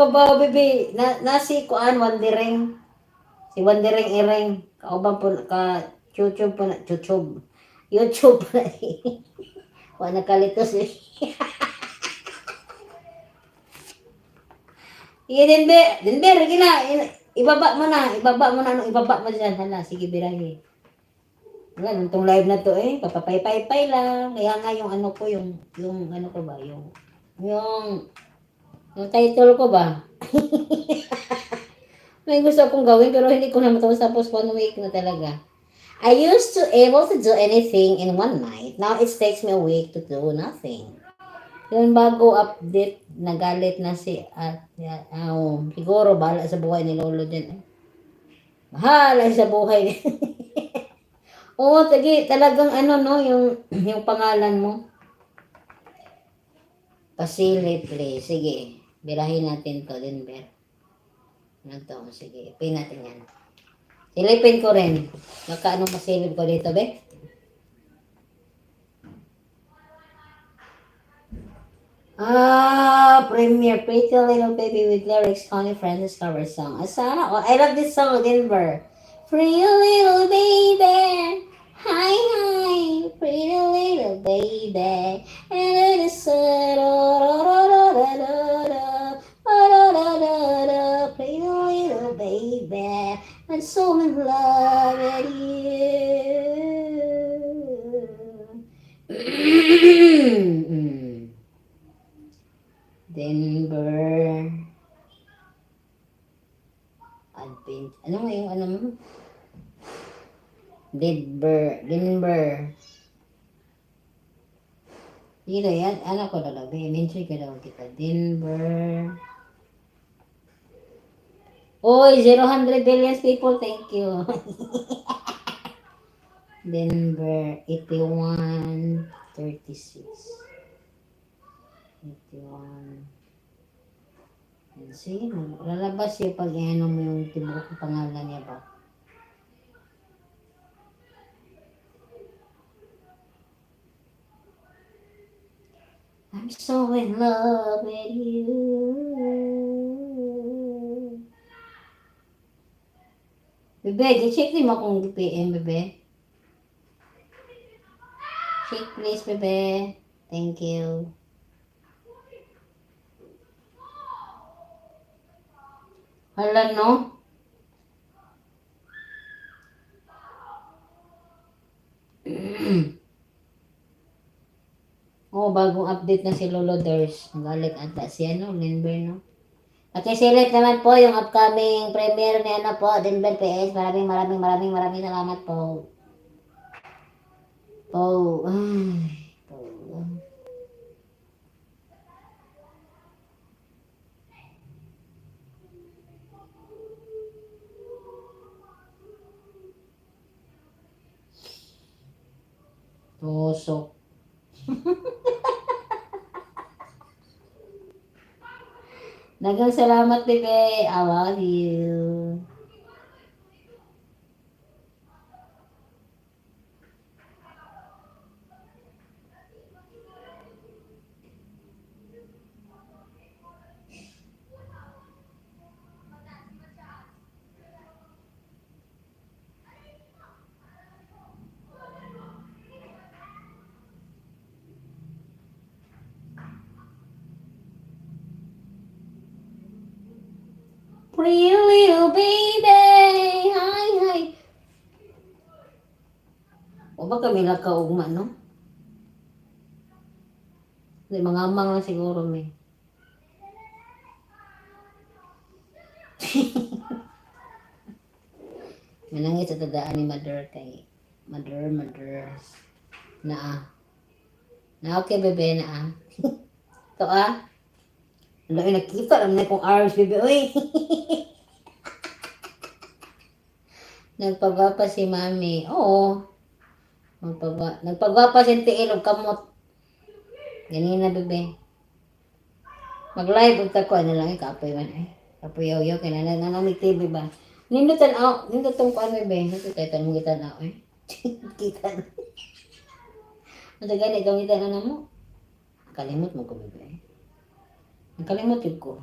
ka ba, bebe? Si Kuan, Wandiring. Si Wandiring Iring. Kauban po, YouTube po na, YouTube po na. Wala nakalitos eh. Sige, Denver, gila. Ibaba mo na dyan. Hala, sige, birahe. Wala, nitong live na to eh. Papapay-pay lang. Kaya nga yung ano ko, yung ano ko ba, yung title ko ba? May gusto akong gawin pero hindi ko na matapos 1 week na talaga. I used to able to do anything in one night. Now it takes me a week to do nothing. Yung bago update, nagalit na si siguro bahala sa buhay ni Lolo din. Bahala sa buhay niya. Oo, talagang ano no, yung pangalan mo. Pasili, please. Sige, birahin natin to din, Ber. Ano to? Sige, ipin natin yan. Silipin ko rin. Baka anong masilip ko dito, Be? Premier Pretty Little Baby with lyrics, Connie Francis cover song. Sana, I love this song, Denver. Pretty little baby, hi, pretty little baby, and it is pretty little baby, I'm so in love with you. Denver. Advent. Ano nga yung ano mo? Denver. Dito yan. Ano ko lalagay? Mention ko daw kita. Denver. Oy, 0 billion people. Thank you. Denver. 8136. 81. Sige, lalabas yung pag-ano mo yung tibok pangalan niya ba? I'm so in love with you. Bebe, check din mo kung PM, bebe. Check please, bebe. Thank you. Hala, no? Bagong update na si Lolo Ders. Galit ata si Denver, no? Select naman po yung upcoming premiere ni Denver PS. Maraming salamat po. Tusok. Nagang salamat, bebe. I love you. Pretty little baby. Hi. O ba kami nagkaugma, no? Hindi, mga amang lang siguro, may. Manangit sa tadaan ni Mother kay Mother. Na okay, bebe, na Ito Wala, nakita lang na kong arms, bebe. Uy! Nagpagwapa si mami. Oo. Nagpagwapa si Tiil og kamot. Ganina, bebe. Mag-live og tako na lang kapoy man eh. Kapoy yaw kay nanamig TV ba. Nindutong kuan, bebe. Nindutong mo kita na eh. Kita na. Ano gani gamitan na mo? Kalimot mo ko, bebe. Nakalimot yun ko.